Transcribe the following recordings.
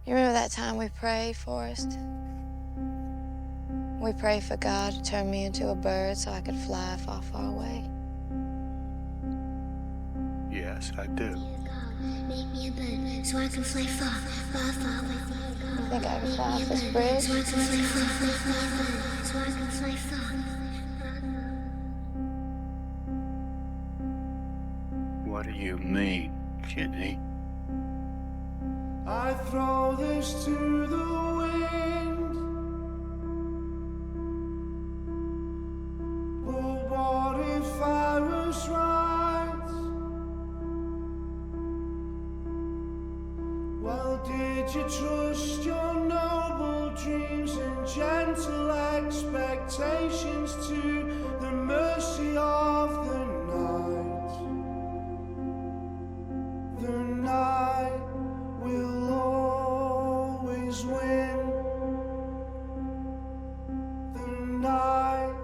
You remember that time we prayed, Forrest? We prayed for God to turn me into a bird so I could fly far, far away. Yes, I do. Make me a bird so I can fly far, far, far away. You think I can fly off this bridge? So I can fly far, far, far, far. So I can fly far. What do you mean, Jenny? I throw this to the wind, but what if I was right? Well, did you trust your noble dreams and gentle expectations to the mercy of the night? The night will always win. The night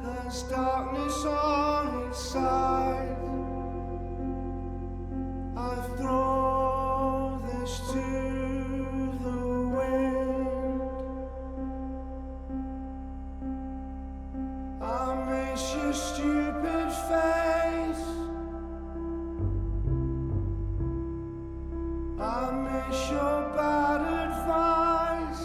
has darkness on its side. I throw this to the wind. I miss your stupid face. I miss your bad advice.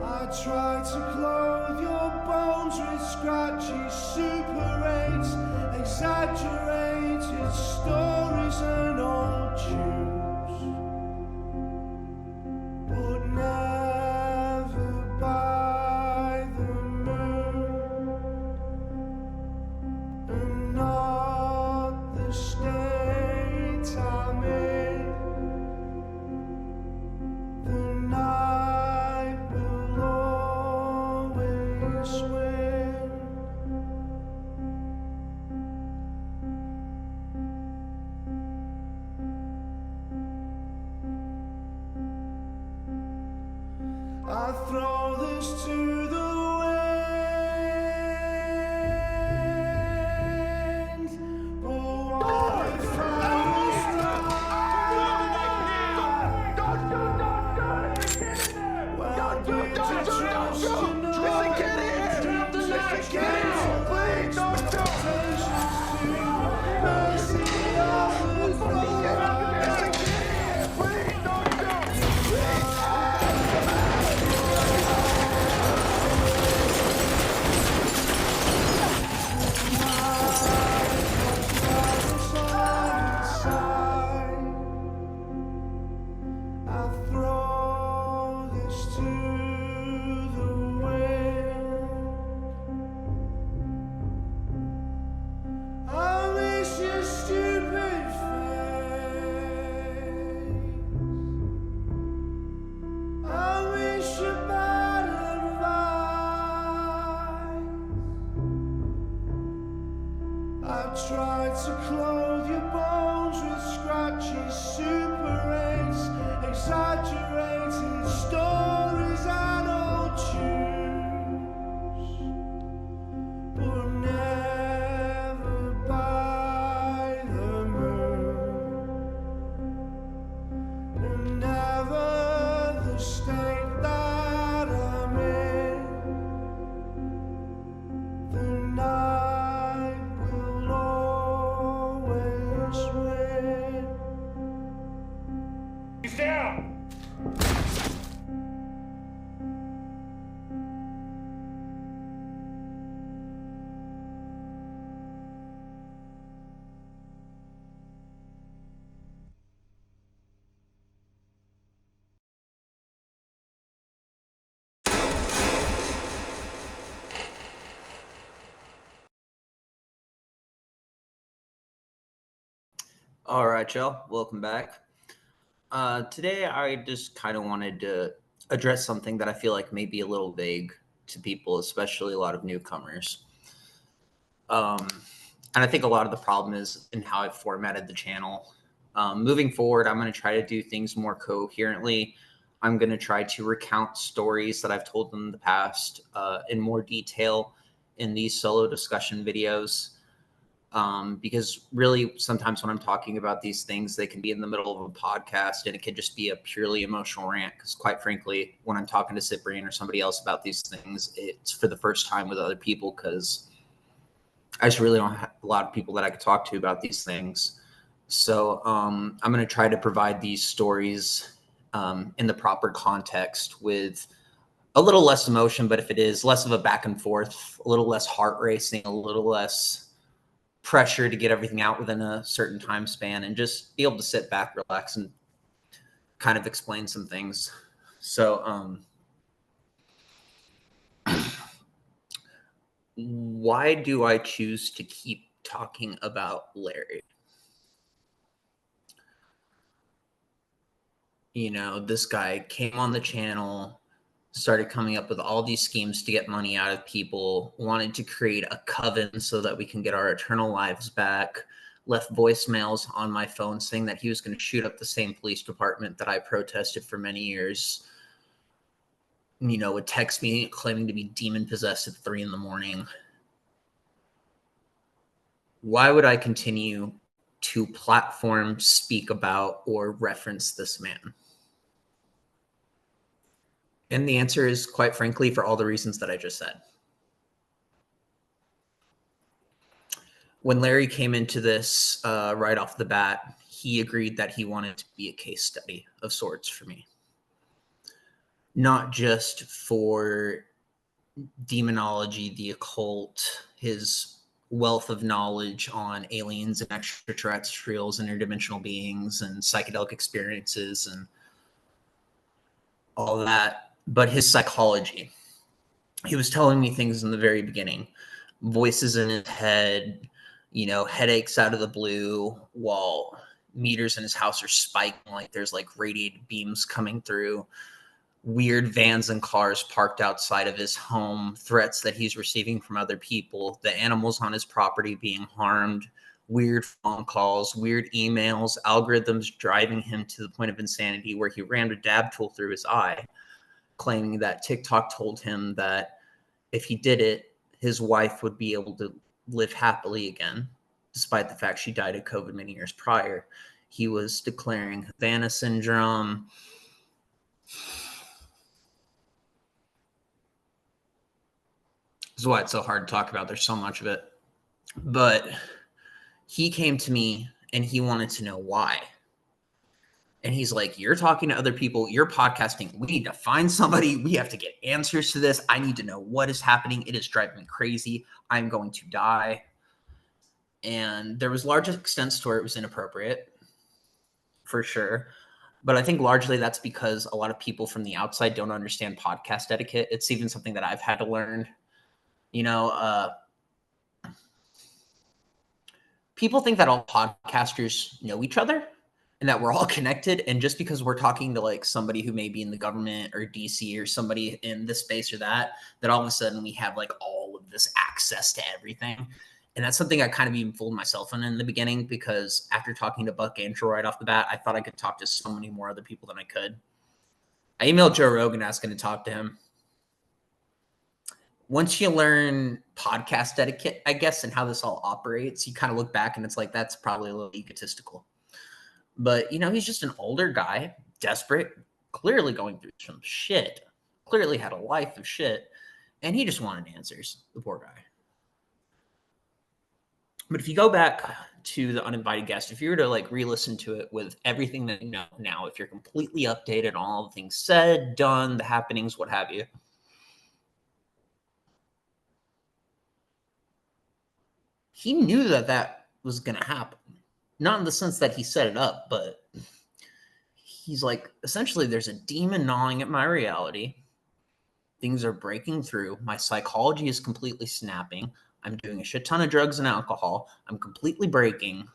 I try to clothe your bones with scratchy Super 8s, exaggerated stories and old tunes, but never by the moon, and not the state I'm in. The night will always win. I throw this to the wind, but what if I was right? Well, did you trust your noble dreams and gentle expectations to the mercy of the night? I throw this to the wind. I miss your stupid face. I miss your bad advice. I tried to clothe your bones with scratchy Super 8s, exaggerated stories and old tunes, but never by the moon, and never the state that I'm in. The night will always win. He's down! All right, y'all. Welcome back. Today, I just kind of wanted to address something that I feel like may be a little vague to people, especially a lot of newcomers. And I think a lot of the problem is in how I've formatted the channel. Moving forward, I'm going to try to do things more coherently. I'm going to try to recount stories that I've told in the past in more detail in these solo discussion videos. Because really sometimes when I'm talking about these things, they can be in the middle of a podcast and it could just be a purely emotional rant. Because quite frankly, when I'm talking to Cyprian or somebody else about these things, it's for the first time with other people because I just really don't have a lot of people that I could talk to about these things. So I'm going to try to provide these stories in the proper context with a little less emotion, but if it is less of a back and forth, a little less heart racing, a little less pressure to get everything out within a certain time span, and just be able to sit back, relax, and kind of explain some things. So why do I choose to keep talking about Larry? You know, this guy came on the channel, started coming up with all these schemes to get money out of people, wanted to create a coven so that we can get our eternal lives back, left voicemails on my phone saying that he was going to shoot up the same police department that I protested for many years, you know, would text me claiming to be demon possessed at 3 a.m. Why would I continue to platform, speak about, or reference this man? And the answer is, quite frankly, for all the reasons that I just said. When Larry came into this right off the bat, he agreed that he wanted to be a case study of sorts for me. Not just for demonology, the occult, his wealth of knowledge on aliens and extraterrestrials, interdimensional beings, and psychedelic experiences, and all that, but his psychology. He was telling me things in the very beginning, voices in his head, you know, headaches out of the blue while meters in his house are spiking like there's like radiated beams coming through, weird vans and cars parked outside of his home, threats that he's receiving from other people, the animals on his property being harmed, weird phone calls, weird emails, algorithms driving him to the point of insanity where he ran a dab tool through his eye, claiming that TikTok told him that if he did it, his wife would be able to live happily again, despite the fact she died of COVID many years prior. He was declaring Havana syndrome. This is why it's so hard to talk about. There's so much of it. But he came to me and he wanted to know why. And he's like, you're talking to other people, you're podcasting. We need to find somebody. We have to get answers to this. I need to know what is happening. It is driving me crazy. I'm going to die. And there was large extents to where it was inappropriate, for sure. But I think largely that's because a lot of people from the outside don't understand podcast etiquette. It's even something that I've had to learn. You know, people think that all podcasters know each other and that we're all connected. And just because we're talking to like somebody who may be in the government or DC or somebody in this space or that all of a sudden we have like all of this access to everything. And that's something I kind of even fooled myself in the beginning, because after talking to Buck Angel right off the bat, I thought I could talk to so many more other people than I could. I emailed Joe Rogan asking to talk to him. Once you learn podcast etiquette, I guess, and how this all operates, you kind of look back and it's like, that's probably a little egotistical. But, you know, he's just an older guy, desperate, clearly going through some shit, clearly had a life of shit, and he just wanted answers, the poor guy. But if you go back to the uninvited guest, if you were to like re-listen to it with everything that you know now, if you're completely updated on all the things said, done, the happenings, what have you, he knew that that was going to happen. Not in the sense that he set it up, but he's like, essentially, there's a demon gnawing at my reality. Things are breaking through. My psychology is completely snapping. I'm doing a shit ton of drugs and alcohol. I'm completely breaking.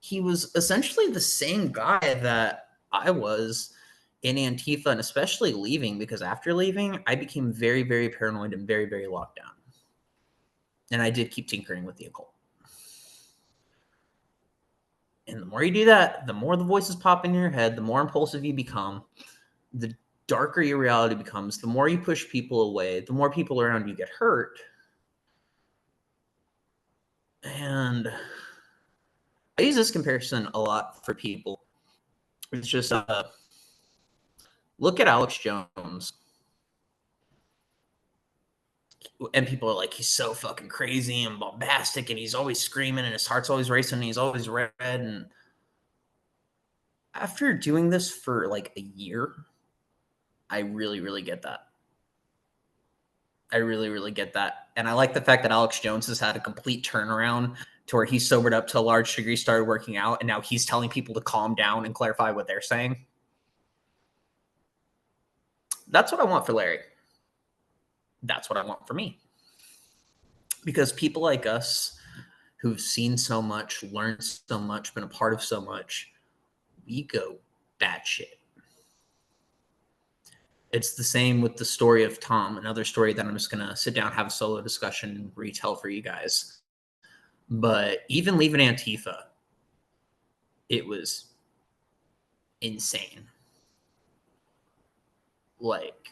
He was essentially the same guy that I was in Antifa, and especially leaving, because after leaving, I became very, very paranoid and very, very locked down. And I did keep tinkering with the occult. And the more you do that, the more the voices pop in your head, the more impulsive you become, the darker your reality becomes, the more you push people away, the more people around you get hurt. And I use this comparison a lot for people. It's just look at Alex Jones. And people are like, he's so fucking crazy and bombastic, and he's always screaming, and his heart's always racing, and he's always red. And after doing this for like a year, I really, really get that. I really, really get that. And I like the fact that Alex Jones has had a complete turnaround to where he's sobered up to a large degree, started working out, and now he's telling people to calm down and clarify what they're saying. That's what I want for Larry. That's what I want for me. Because people like us who've seen so much, learned so much, been a part of so much, we go batshit. It's the same with the story of Tom, another story that I'm just going to sit down, have a solo discussion, and retell for you guys. But even leaving Antifa, it was insane. Like,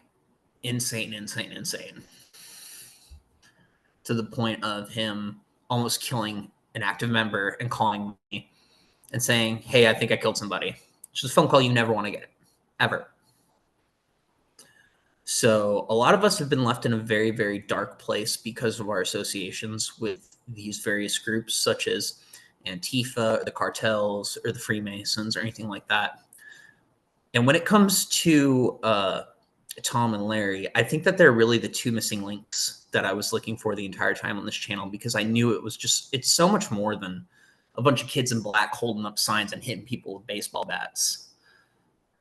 insane. To the point of him almost killing an active member and calling me and saying, hey, I think I killed somebody. It's just a phone call you never want to get, ever. So a lot of us have been left in a very, very dark place because of our associations with these various groups, such as Antifa, or the cartels, or the Freemasons, or anything like that. And when it comes to Tom and Larry, I think that they're really the two missing links that I was looking for the entire time on this channel, because I knew it's so much more than a bunch of kids in black holding up signs and hitting people with baseball bats.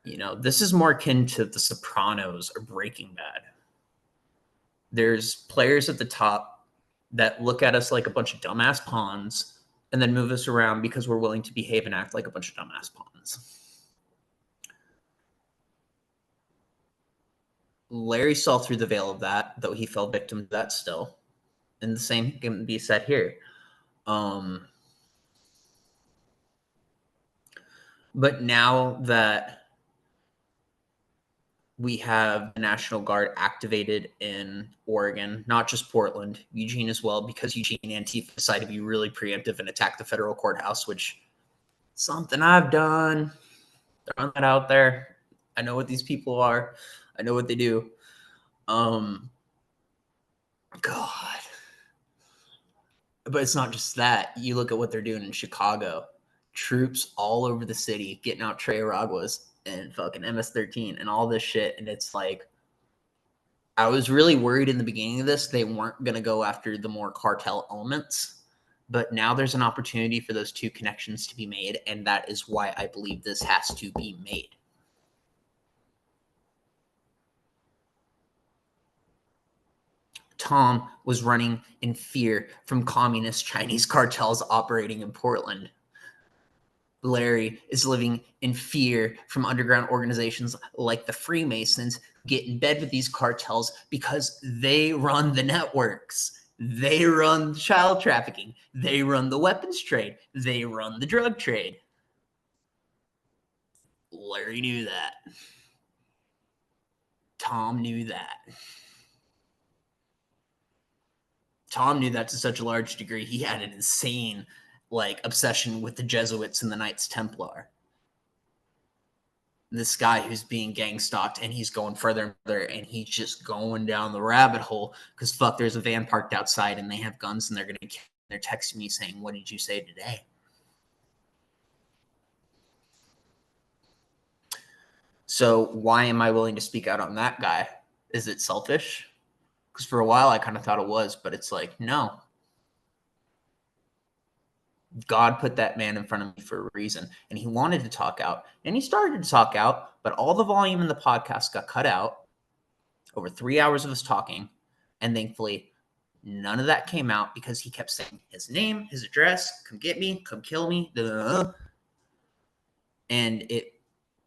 You know, this is more akin to The Sopranos or Breaking Bad. There's players at the top that look at us like a bunch of dumbass pawns and then move us around because we're willing to behave and act like a bunch of dumbass pawns. Larry saw through the veil of that, though he fell victim to that still. And the same can be said here. But now that we have the National Guard activated in Oregon, not just Portland, Eugene as well, because Eugene and Antifa decided to be really preemptive and attack the federal courthouse, which is something I've done. Throwing that out there. I know what these people are. I know what they do. God. But it's not just that. You look at what they're doing in Chicago. Troops all over the city getting out Trey Araguas and fucking MS-13 and all this shit. And it's like, I was really worried in the beginning of this they weren't going to go after the more cartel elements. But now there's an opportunity for those two connections to be made. And that is why I believe this has to be made. Tom was running in fear from communist Chinese cartels operating in Portland. Larry is living in fear from underground organizations like the Freemasons who get in bed with these cartels because they run the networks. They run child trafficking. They run the weapons trade. They run the drug trade. Larry knew that. Tom knew that. Tom knew that to such a large degree. He had an insane obsession with the Jesuits and the Knights Templar. This guy who's being gang stalked, and he's going further and further, and he's just going down the rabbit hole because fuck, there's a van parked outside and they have guns and they're texting me saying, "What did you say today?" So why am I willing to speak out on that guy? Is it selfish? Because for a while I kind of thought it was, but it's like, no. God put that man in front of me for a reason, and he wanted to talk out, and he started to talk out, but all the volume in the podcast got cut out over 3 hours of us talking, and thankfully none of that came out because he kept saying his name, his address, come get me, come kill me, and it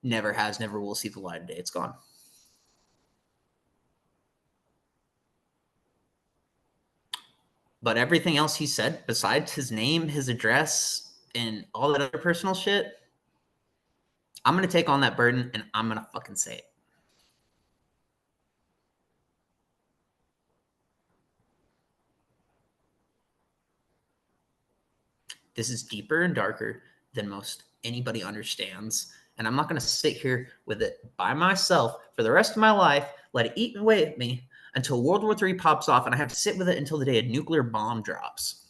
never will see the light of day. It's gone. But everything else he said, besides his name, his address, and all that other personal shit, I'm going to take on that burden and I'm going to fucking say it. This is deeper and darker than most anybody understands. And I'm not going to sit here with it by myself for the rest of my life, let it eat away at me until World War III pops off and I have to sit with it until the day a nuclear bomb drops.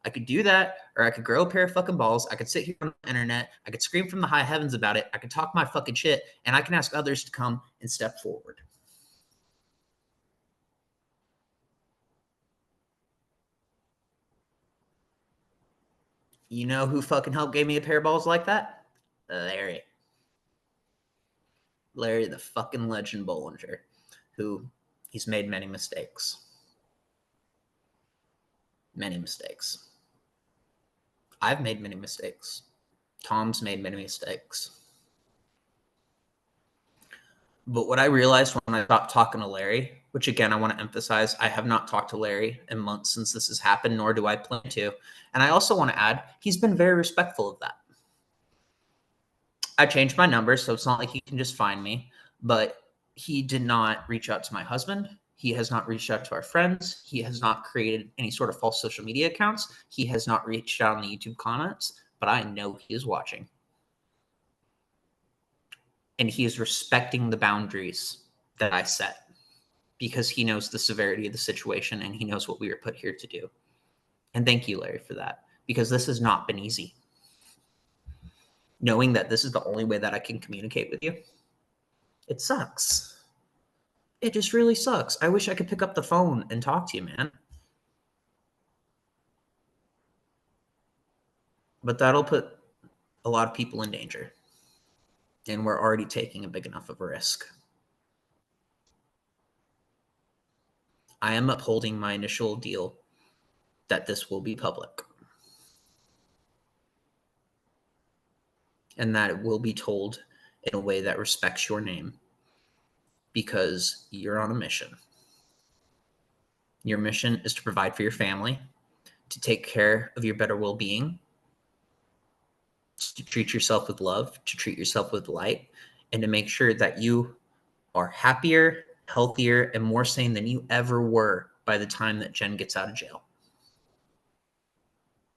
I could do that, or I could grow a pair of fucking balls. I could sit here on the internet. I could scream from the high heavens about it. I could talk my fucking shit, and I can ask others to come and step forward. You know who fucking helped gave me a pair of balls like that? Larry. Larry the fucking legend Bollinger, who he's made many mistakes. Many mistakes. I've made many mistakes. Tom's made many mistakes. But what I realized when I stopped talking to Larry, which again, I want to emphasize, I have not talked to Larry in months since this has happened, nor do I plan to. And I also want to add, he's been very respectful of that. I changed my number, so it's not like he can just find me, but he did not reach out to my husband. He has not reached out to our friends. He has not created any sort of false social media accounts. He has not reached out on the YouTube comments, but I know he is watching. And he is respecting the boundaries that I set because he knows the severity of the situation and he knows what we were put here to do. And thank you, Larry, for that, because this has not been easy. Knowing that this is the only way that I can communicate with you, it sucks. It just really sucks. I wish I could pick up the phone and talk to you, man. But that'll put a lot of people in danger. And we're already taking a big enough of a risk. I am upholding my initial deal that this will be public. And that it will be told in a way that respects your name. Because you're on a mission. Your mission is to provide for your family, to take care of your better well-being, to treat yourself with love, to treat yourself with light, and to make sure that you are happier, healthier, and more sane than you ever were by the time that Jen gets out of jail.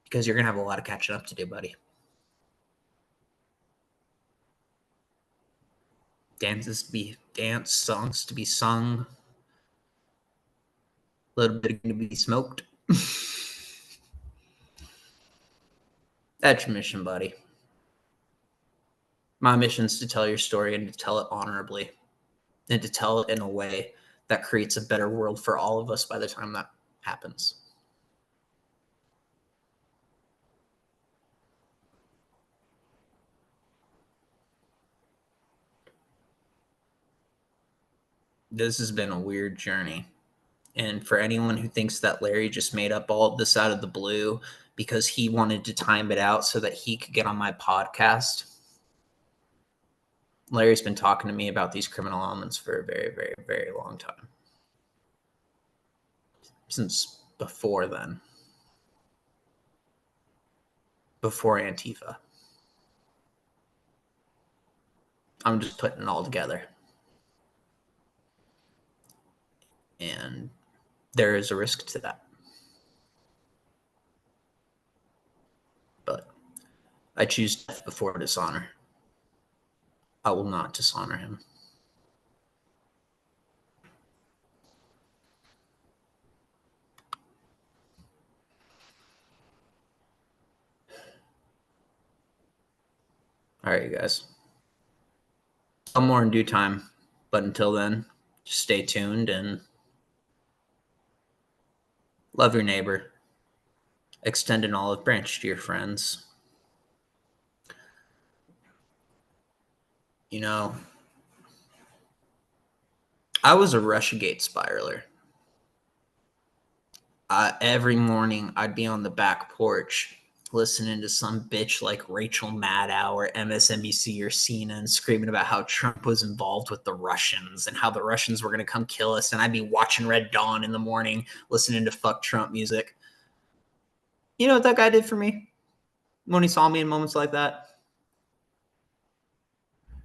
Because you're going to have a lot of catching up to do, buddy. Dances to be danced, songs to be sung, a little bit to be smoked. That's your mission, buddy. My mission is to tell your story and to tell it honorably and to tell it in a way that creates a better world for all of us by the time that happens. This has been a weird journey. And for anyone who thinks that Larry just made up all of this out of the blue because he wanted to time it out so that he could get on my podcast, Larry's been talking to me about these criminal elements for a very, very, very long time. Since before then. Before Antifa. I'm just putting it all together. And there is a risk to that. But I choose death before dishonor. I will not dishonor him. All right, you guys. Some more in due time. But until then, just stay tuned and love your neighbor. Extend an olive branch to your friends. You know, I was a Russiagate spiraler. Every morning, I'd be on the back porch listening to some bitch like Rachel Maddow or MSNBC or CNN screaming about how Trump was involved with the Russians and how the Russians were going to come kill us. And I'd be watching Red Dawn in the morning, listening to fuck Trump music. You know what that guy did for me when he saw me in moments like that?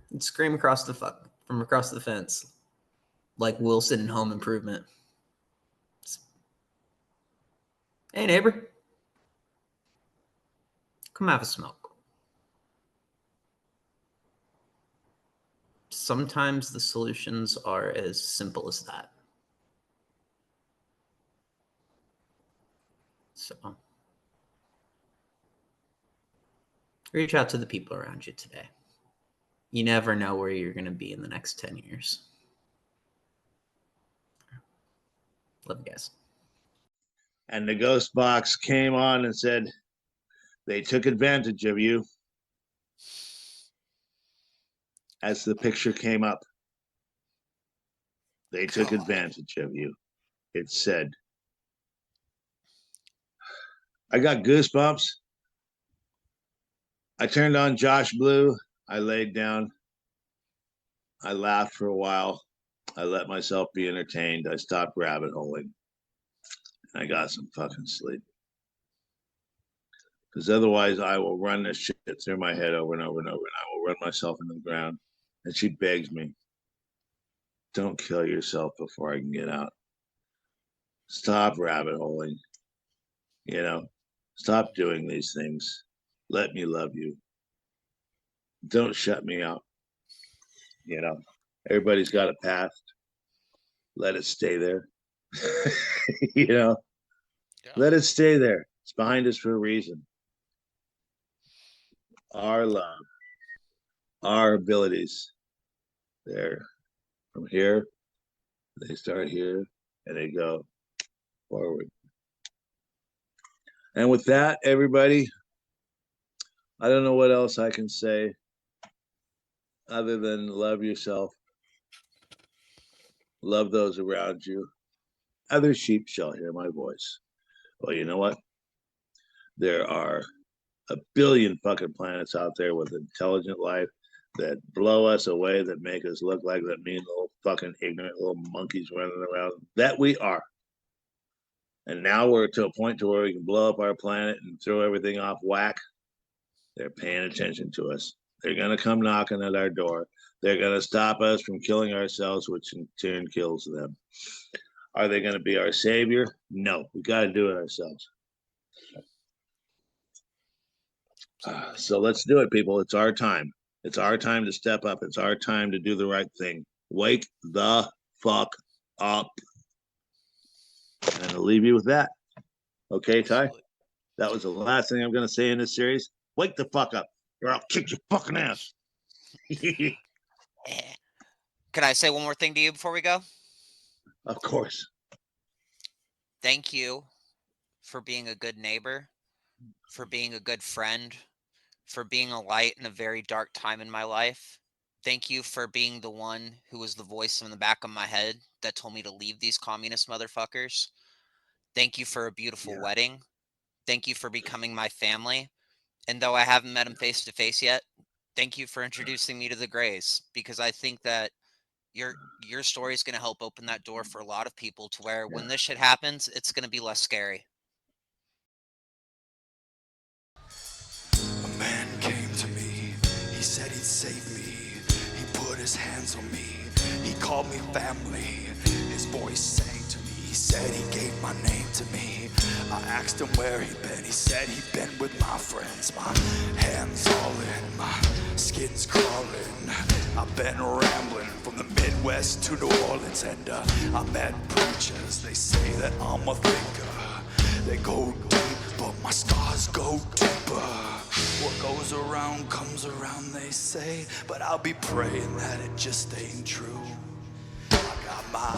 He'd scream from across the fence like Wilson in Home Improvement. Hey, neighbor. come have a smoke. Sometimes the solutions are as simple as that. So reach out to the people around you today. You never know where you're going to be in the next 10 years. Love you guys. And the ghost box came on and said, they took advantage of you. As the picture came up, they took advantage of you. It said, I got goosebumps. I turned on Josh Blue. I laid down. I laughed for a while. I let myself be entertained. I stopped rabbit holing. I got some fucking sleep. Because otherwise I will run this shit through my head over and over and over, and I will run myself into the ground. And she begs me, don't kill yourself before I can get out. Stop rabbit holing. You know, stop doing these things. Let me love you. Don't shut me out. You know, everybody's got a past. Let it stay there. You know, let it stay there. It's behind us for a reason. Our love, our abilities, they're from here, they start here, and they go forward. And with that, everybody, I don't know what else I can say other than love yourself, love those around you. Other sheep shall hear my voice. Well, you know what? There are a billion fucking planets out there with intelligent life that blow us away, that make us look like that mean little fucking ignorant little monkeys running around that we are. And now we're to a point to where we can blow up our planet and throw everything off whack. They're paying attention to us. They're going to come knocking at our door. They're going to stop us from killing ourselves, which in turn kills them. Are they going to be our savior? No, we got to do it ourselves. So let's do it, people. It's our time. It's our time to step up. It's our time to do the right thing. Wake the fuck up. And I'll leave you with that. Okay, Ty? That was the last thing I'm going to say in this series. Wake the fuck up, or I'll kick your fucking ass. Can I say one more thing to you before we go? Of course. Thank you for being a good neighbor, for being a good friend, for being a light in a very dark time in my life. Thank you for being the one who was the voice in the back of my head that told me to leave these communist motherfuckers. Thank you for a beautiful wedding. Thank you for becoming my family. And though I haven't met him face to face yet, thank you for introducing me to the Greys, because I think that your story is going to help open that door for a lot of people to where when this shit happens, it's going to be less scary. A man came to me, he said he'd save me, he put his hands on me, he called me family, his voice sang to me, he said he gave my name to me. I asked him where he'd been, he said he'd been with my friends, my hands all in, my skin's crawling, I've been rambling from the Midwest to New Orleans, and I met preachers, they say that I'm a thinker, they go deep, but my scars go deeper. What goes around comes around, they say, but I'll be praying that it just ain't true. I got my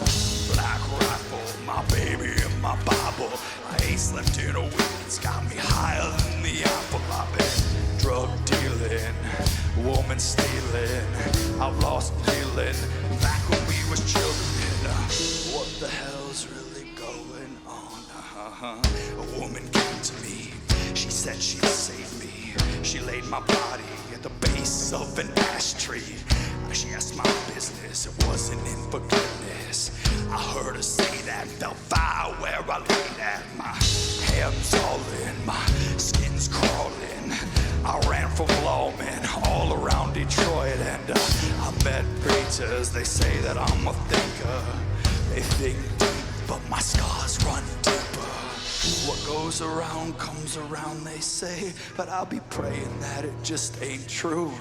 black rifle, my baby and my Bible. I ain't slept in a week, it's got me higher than the apple. I've been drug dealing, woman stealing, outlaws dealing, back when we was children. What the hell's really going on? A woman came to me, she said she'd save me. She laid my body at the base of an ash tree. She asked my business, it wasn't in forgiveness. I heard her say that felt fire where I laid at. My hands all in, my skin's crawling. I ran from lawmen all around Detroit, and I met preachers, they say that I'm a thinker. They think deep, but my scars run deeper. What goes around comes around, they say, but I'll be praying that it just ain't true.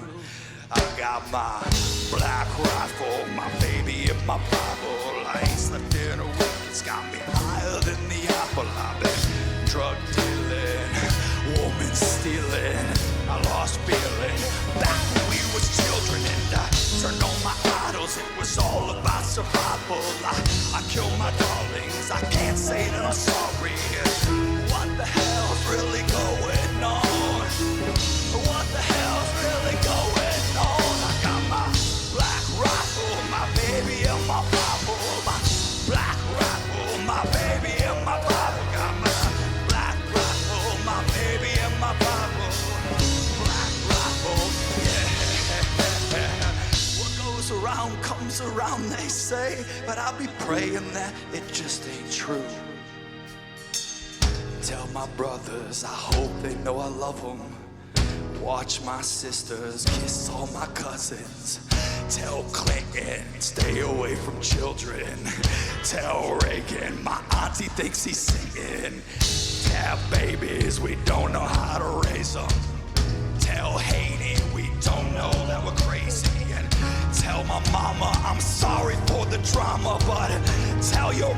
I got my black rifle, my baby and my Bible. I ain't slept in a week, it's got me higher than the apple. I've been drug dealing, woman stealing. I lost feeling back when we was children, and I turned on my idols. It was all about survival. I killed my darlings, I can't say that I'm sorry. What the hell's really going on? What the hell's really going on? I got my black rifle, my baby and my Bible. My black rifle, my baby and my Bible. Got my black rifle, my baby and my Bible. Black rifle, yeah. What goes around comes around, they say, but I'll be praying that it just ain't true. Tell my brothers, I hope they know I love them. Watch my sisters kiss all my cousins. Tell Clinton, stay away from children. Tell Reagan, my auntie thinks he's singing. Tell babies, we don't know how to raise them. Tell Haiti, we don't know that we're crazy. And tell my mama, I'm sorry for the drama, but tell your